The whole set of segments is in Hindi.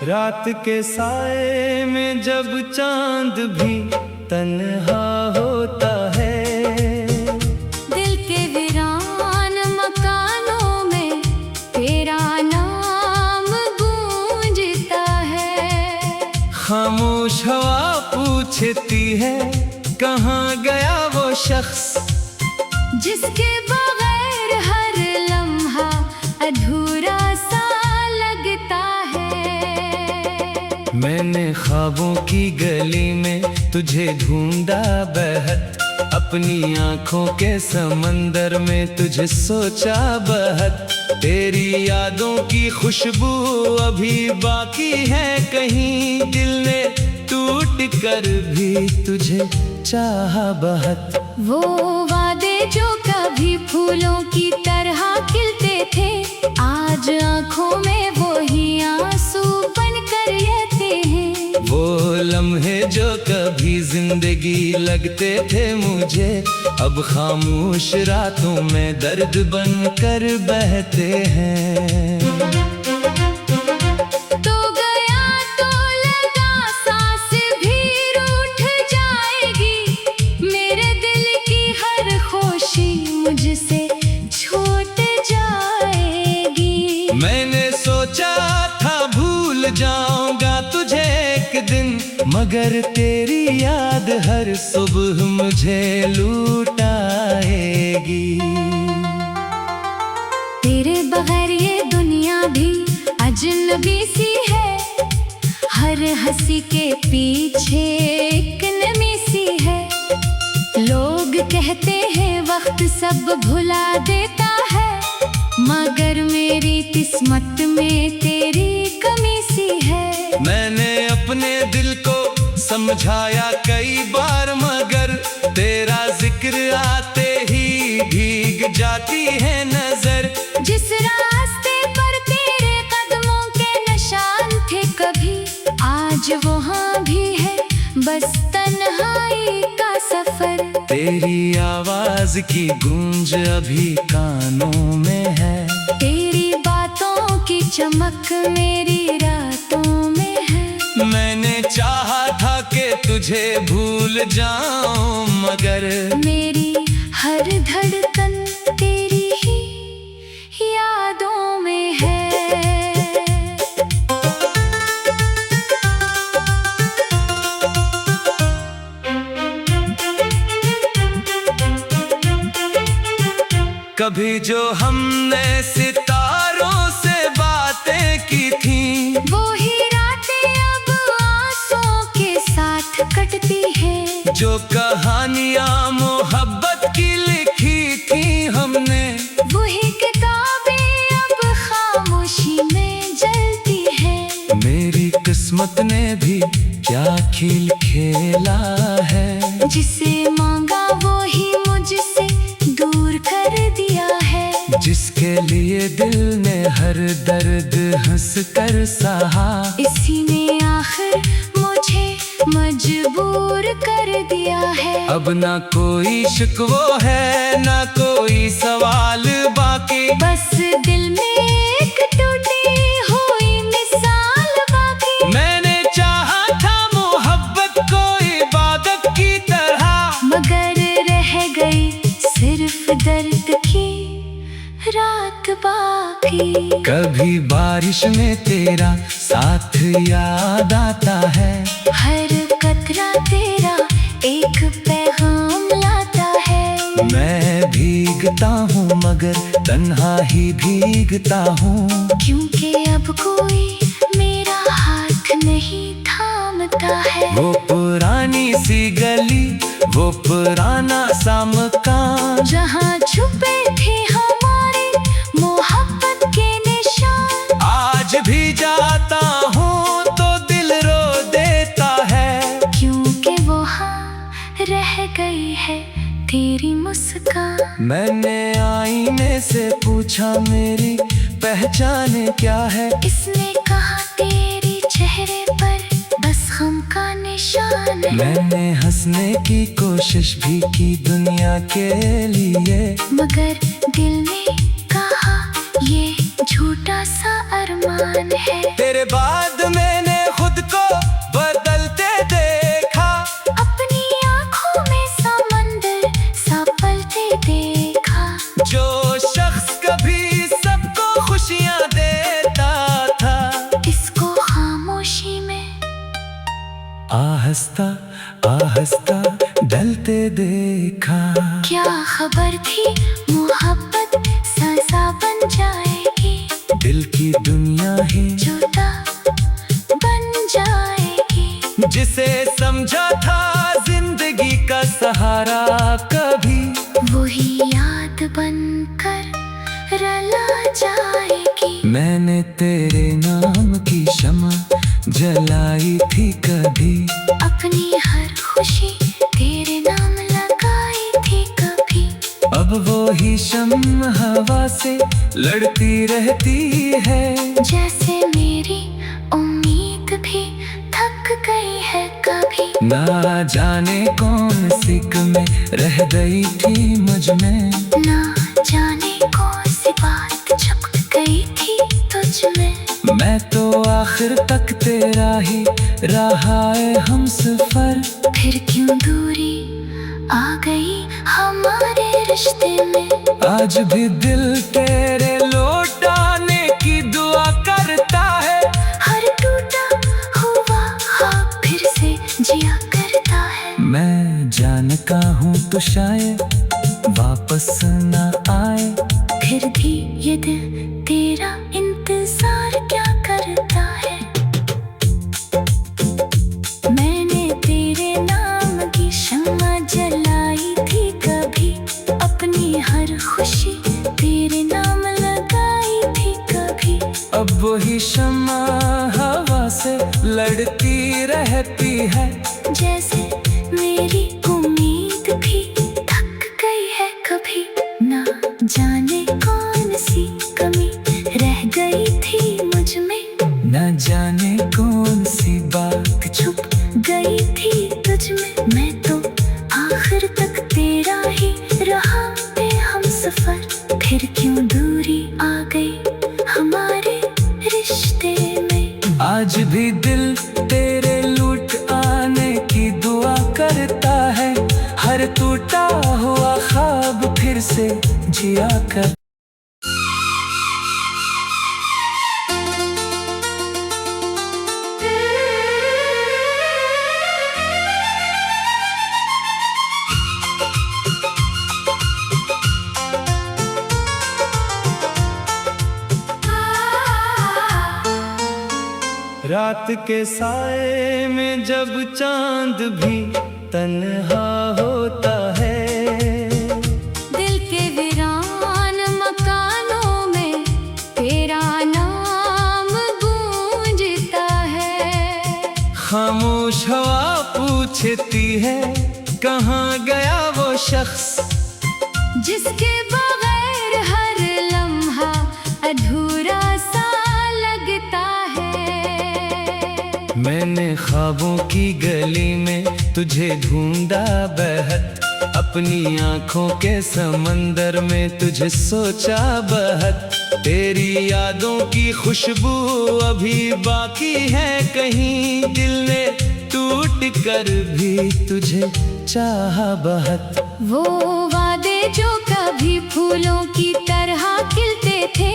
रात के साए में जब चांद भी तन्हा होता है, दिल के वीरान मकानों में तेरा नाम गूंजता है। खामोश हवा पूछती है कहाँ गया वो शख्स, जिसके बगैर हर लम्हा अधूरा सा लगता है। मैंने ख्वाबों की गली में तुझे ढूंढा बहत, अपनी आंखों के समंदर में तुझे सोचा बहत। तेरी यादों की खुशबू अभी बाकी है कहीं, दिल ने टूट कर भी तुझे चाहा बहत। वो वादे जो कभी फूलों की तरह खिलते थे, आज आंखों में वो ही आंसू बन कर रहते हैं। वो लम्हे जो कभी जिंदगी लगते थे मुझे, अब खामोश रातों में दर्द बन कर बहते हैं। तो गया तो लगा सांस भी रूठ जाएगी, मेरे दिल की हर खुशी मुझसे छूट जाएगी। मैंने सोचा था भूल जाऊंगा तुझे एक दिन, मगर तेरी याद हर सुबह मुझे लूटाएगी। तेरे बगैर ये दुनिया भी अजनबी सी है, हर हंसी के पीछे एक नमी सी है। लोग कहते हैं वक्त सब भुला देता है, मगर मेरी किस्मत में तेरी कमी सी है। मैंने अपने दिल को समझाया कई बार, मगर तेरा जिक्र आते ही भीग जाती है नजर। जिस रास्ते पर तेरे कदमों के निशान थे कभी, आज वहाँ भी है बस तन्हाई का सफर। तेरी आवाज की गूंज अभी कानों में है, तेरी बातों की चमक मेरी रातों में है। मैंने चाहा था कि तुझे भूल जाऊं, मगर मेरी हर धड़कन तेरी ही यादों में है। कभी जो हमने सितारों से बातें की थी, वो ही रातें अब आंसुओं के साथ कटती है। जो कहानियां मोहब्बत की लिखी थी हमने, वही किताबें अब खामोशी में जलती है। मेरी किस्मत ने भी क्या खेल खेला है, जिसे मांगा वो ही मुझसे दूर कर दिया है। जिसके लिए दिल ने हर दर्द हंस कर सहा, इसी ने आखिर मुझे मजबूर कर दिया है। अब ना कोई शिकवा है ना कोई सवाल बाकी, बस दिल में एक टूटी हुई मिसाल बाकी। मैंने चाहा था मोहब्बत को इबादत की तरह, मगर रह गई सिर्फ दर्द की रात बाकी। कभी बारिश में तेरा साथ याद आता है, हर कतरा तेरा एक पैगाम लाता है। मैं भीगता हूँ मगर तन्हा ही भीगता हूँ, क्योंकि अब कोई मेरा हाथ नहीं थामता है। वो पुरानी सी गली, वो पुराना सा मकान, जहाँ छुपे थे हमारे मोहब्बत के निशान, आज भी जाता हूँ तो दिल रो देता है। क्योंकि वहाँ रह गई है तेरी मुस्कान। मैंने आईने से पूछा मेरी पहचान क्या है, इसने कहा तेरे चेहरे पर बस गम का निशान है। मैंने हंसने की कोशिश भी की दुनिया के लिए, मगर दिल ने कहा ये झूठा सा अरमान अरमान है। तेरे बाद मैंने खुद को बदलते देखा, अपनी आँखों में समंदर सा पलते देखा। जो शख्स कभी सबको खुशियाँ देता था, इसको खामोशी में आहिस्ता आहिस्ता ढलते देखा। क्या खबर थी मोहब्बत सजा बन जाएगी, दिल की दुनिया ही जुदा बन जाएगी। जिसे समझा था जिंदगी का सहारा, कभी वही याद बनकर रला जाएगी। मैंने तेरे नाम की शम्मा जलाई थी कभी, अपनी हर खुशी तेरे नाम लगाई थी कभी। अब वो ही शम्मा हवा से लड़ती रहती है। जैसे मेरी उम्मीद भी थक गई है कभी। ना जाने कौन सी कमी रह गई थी मुझ में, ना जाने कौन सी बात छुप गई थी तुझ में। मैं तो आखिर तक तेरा ही रहा है हम सफर। फिर क्यों दूरी आ गई हमारे रिश्ते में। आज भी दिल तेरे लौट आने की दुआ करता है। हर टूटा हुआ ख्वाब फिर से जिया करता है। मैं जानता हूँ तो शायद वापस ना आए, फिर भी ये दिल तेरा इंतजार क्या करता है। मैंने तेरे नाम की शम्मा जलाई थी कभी। अपनी हर खुशी तेरे नाम लगाई थी कभी। अब वही शम्मा हवा से लड़ती रहती है। जैसे मेरी उम्मीद भी थक गई है कभी। ना जाने कौन सी कमी रह गई थी मुझ में। न जाने कौन सी बात छुप गई थी तुझ में। मैं तो आखिर तक तेरा ही रहा है हम सफर। फिर क्यों दूरी आ गई हमारे रिश्ते में। आज भी दिल तेरे लूट आने की दुआ करता है। हर टूटा हुआ ख्वाब फिर से जिया कर। रात के साए में जब चांद भी तन्हा होता है, दिल के वीरान मकानों में तेरा नाम गूंजता है। खामोश हवा पूछती है कहाँ गया वो शख्स, जिसके बगैर हर लम्हा अधूरा सा लगता है। मैंने ख्वाबों की गली में तुझे ढूंढा बहत, अपनी आंखों के समंदर में तुझे सोचा बहत। तेरी यादों की खुशबू अभी बाकी है कहीं, दिल ने टूट कर भी तुझे चाहा बहत। वो वादे जो कभी फूलों की तरह खिलते थे,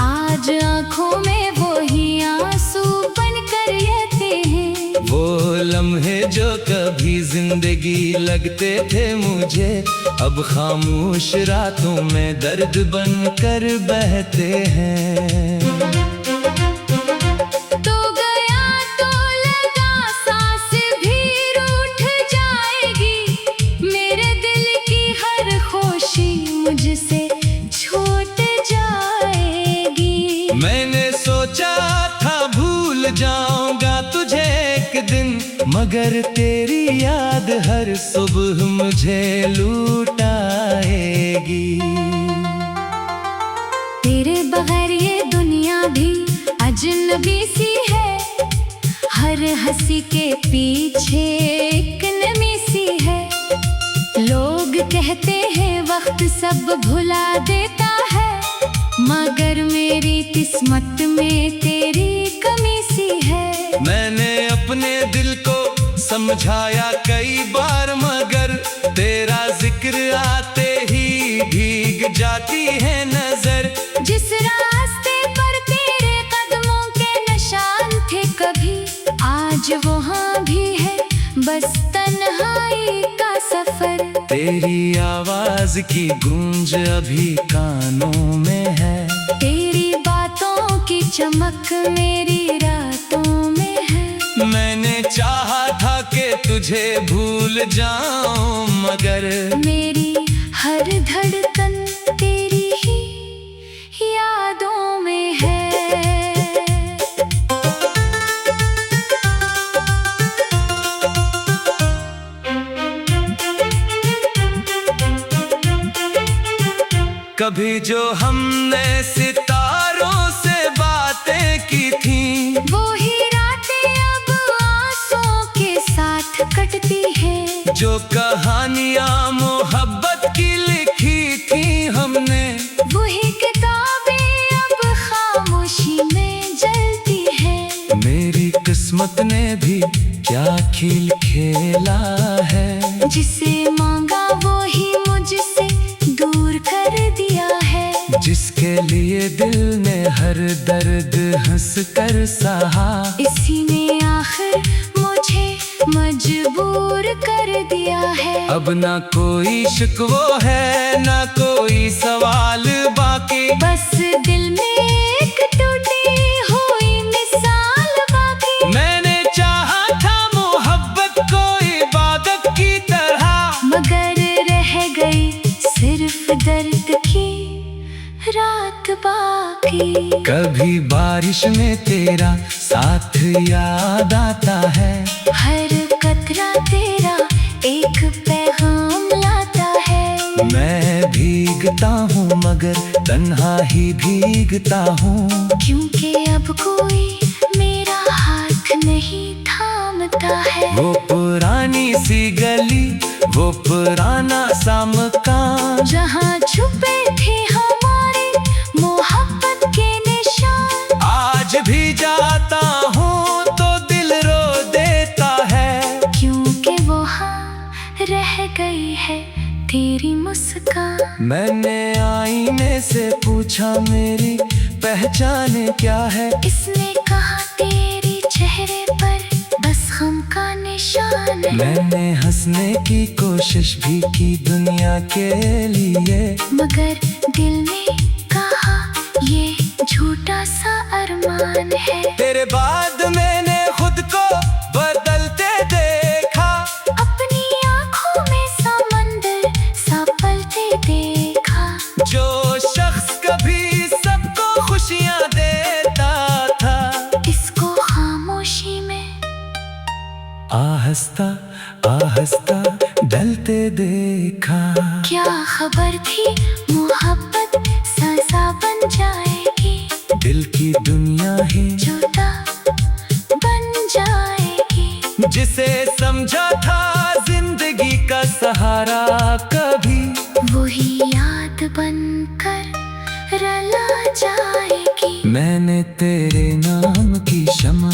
आज आंखों में वो ही आंसू बन कर रहते हैं। वो लम्हे जो कभी जिंदगी लगते थे मुझे, अब खामोश रातों में दर्द बन कर बहते हैं। तो गया तो लगा सांस भी रूठ जाएगी, मेरे दिल की हर खुशी मुझसे छूट जाएगी। मैंने सोचा था भूल जाऊंगा तुझे एक दिन, मगर तेरी याद हर सुबह मुझे लूटाएगी। तेरे बगैर ये दुनिया भी अजनबी सी है, हर हंसी के पीछे एक नमी सी है। लोग कहते हैं वक्त सब भुला देता है, मगर मेरी किस्मत में तेरी आवाज की गूंज अभी कानों में है, तेरी बातों की चमक मेरी रातों में है। मैंने चाहा था कि तुझे भूल जाऊं, मगर मेरी हर धड़कन तेरी ही यादों में है। कभी जो हमने सितारों से बातें की थी, वो ही रातें अब आंसुओं के साथ कटती है। जो कहानियां मोहब्बत की लिखी थी हमने, वही किताबें अब खामोशी में जलती है। मेरी किस्मत ने भी क्या खेल खेला है, जिसे मांगा वो ही मुझसे दूर कर दिया है। जिसके लिए दिल ने हर दर्द हंस कर सहा, इसी ने आखिर मुझे मजबूर कर दिया है। अब ना कोई शिकवा है, ना कोई सवाल बाकी, बस दिल में एक टूटी हुई मिसाल बाकी। मैंने चाहा था मोहब्बत को इबादत की तरह, मगर रह गई सिर्फ दर्द की रात बाकी। कभी बारिश में तेरा साथ याद आता है, हर कतरा तेरा एक पैगाम लाता है। मैं भीगता हूँ मगर तन्हा ही भीगता हूँ, क्योंकि अब कोई मेरा हाथ नहीं थामता है। वो पुरानी सी गली, वो पुराना सा मकान, जहाँ छुपे थे हमारे मोहब्बत के निशान, आज भी जाता हूँ तो दिल रो देता है। क्योंकि वहाँ रह गई है तेरी मुस्कान। मैंने आईने से पूछा मेरी पहचान क्या है, इसने कहा तेरी चेहरे पर बस गम का निशान है। मैंने हंसने की कोशिश भी की दुनिया के लिए, मगर दिल ने कहा ये झूठा सा अरमान है। तेरे बाद मैंने खुद को बदलते देखा, अपनी आँखों में समंदर सा पलते देखा। जो शख्स कभी सबको खुशियाँ देता था, इसको खामोशी में आहिस्ता आहिस्ता ढलते देखा। क्या खबर थी मोहब्बत सजा बन जाएगी, दिल की दुनिया ही जुदा बन जाएगी। जिसे समझा था जिंदगी का सहारा, कभी वही याद बनकर रला जाएगी। मैंने तेरे नाम की शम्म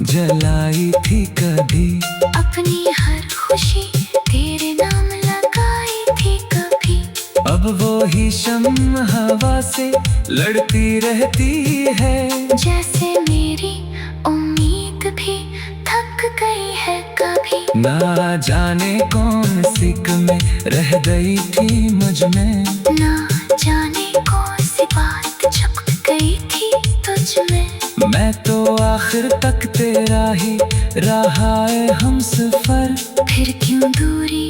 जलाई थी कभी, अपनी हर खुशी तेरे नाम लगाई थी कभी। अब वो ही शम्म हवा से लड़ती रहती है, जैसे मेरी उम्मीद भी थक गई है कभी। ना जाने कौन सी कमी रह गई थी मुझ में, ना जाने कौन सी बात छुप गई थी तुझ में। मैं तो आखिर तक तेरा ही रहा है हम सफर। फिर क्यों दूरी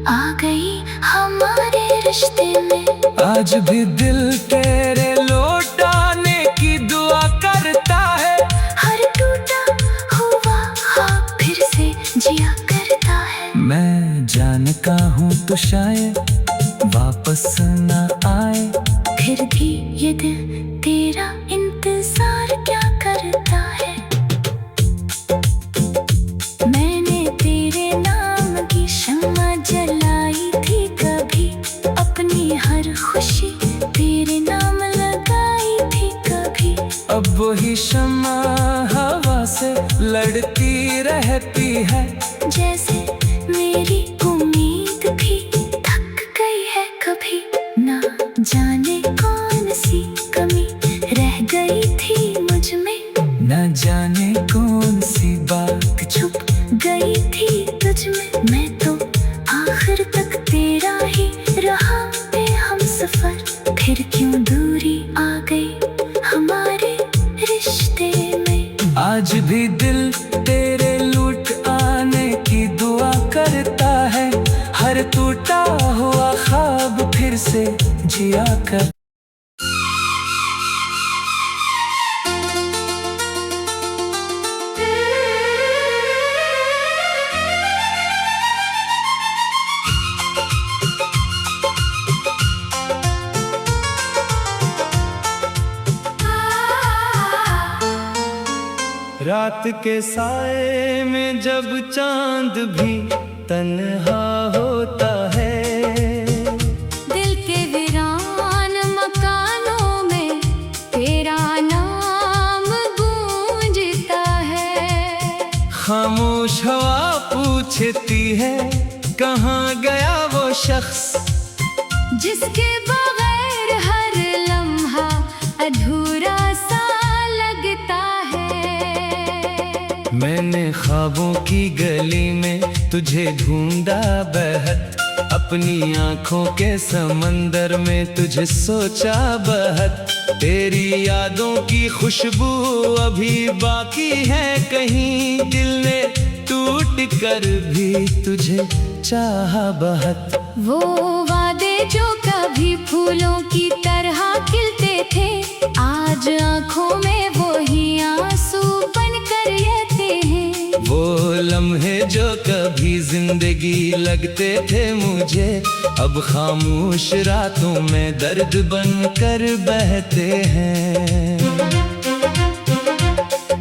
आ गई हमारे रिश्ते में। आज भी दिल तेरे लौटाने की दुआ करता है, हर टूटा हुआ ख्वाब फिर से जिया करता है। मैं जानता हूँ तो शायद वापस न आए, फिर भी ये दिल तेरा इंतजार क्या करता है। मैंने तेरे नाम की शम्मा जलाई थी कभी, अपनी हर खुशी तेरे नाम लगाई थी कभी। अब वही शम्मा हवा से लड़ती रहती है, जैसे मेरी उम्मीद भी थक गई है कभी। ना जाने कौन सी कमी रह गई थी मुझ में, न जाने कौन सी बात छुप गई थी तुझ में। मैं तो आखिर तक तेरे आज भी दिल तेरे लूट आने की दुआ करता है, हर टूटा हुआ ख्वाब फिर से जिया कर। रात के साए में जब चांद भी तन्हा होता है, दिल के वीरान मकानों में तेरा नाम गूंजता है। खामोश हवा पूछती है कहाँ गया वो शख्स, जिसके बगैर हर लम्हा अधूरा सा लगता है। मैंने ख्वाबों की गली में तुझे ढूंढा बहत, अपनी आंखों के समंदर में तुझे सोचा बहत। तेरी यादों की खुशबू अभी बाकी है कहीं, दिल ने टूट कर भी तुझे चाहा बहत। वो वादे जो कभी फूलों की तरह खिलते थे, आज आंखों में वो ही आंसू बनकर रहते हैं। वो लम्हे जो कभी जिंदगी लगते थे मुझे, अब खामोश रातों में दर्द बनकर बहते हैं।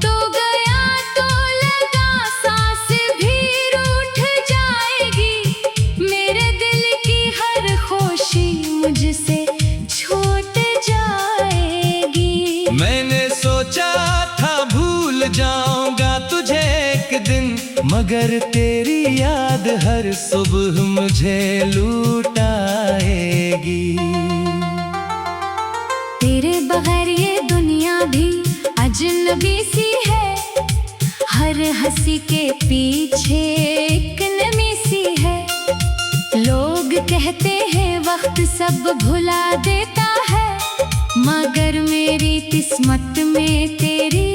तो गया तो लगा सांस भी रूठ जाएगी, मेरे दिल की हर खुशी मुझसे छूट जाएगी। मैंने सोचा था भूल जाऊंगा तुझे एक दिन, मगर तेरी याद हर सुबह मुझे लूटाएगी। तेरे बगैर ये दुनिया भी अजनबी सी है, हर हंसी के पीछे एक नमी सी है। लोग कहते हैं वक्त सब भुला देता है, मगर मेरी किस्मत में तेरी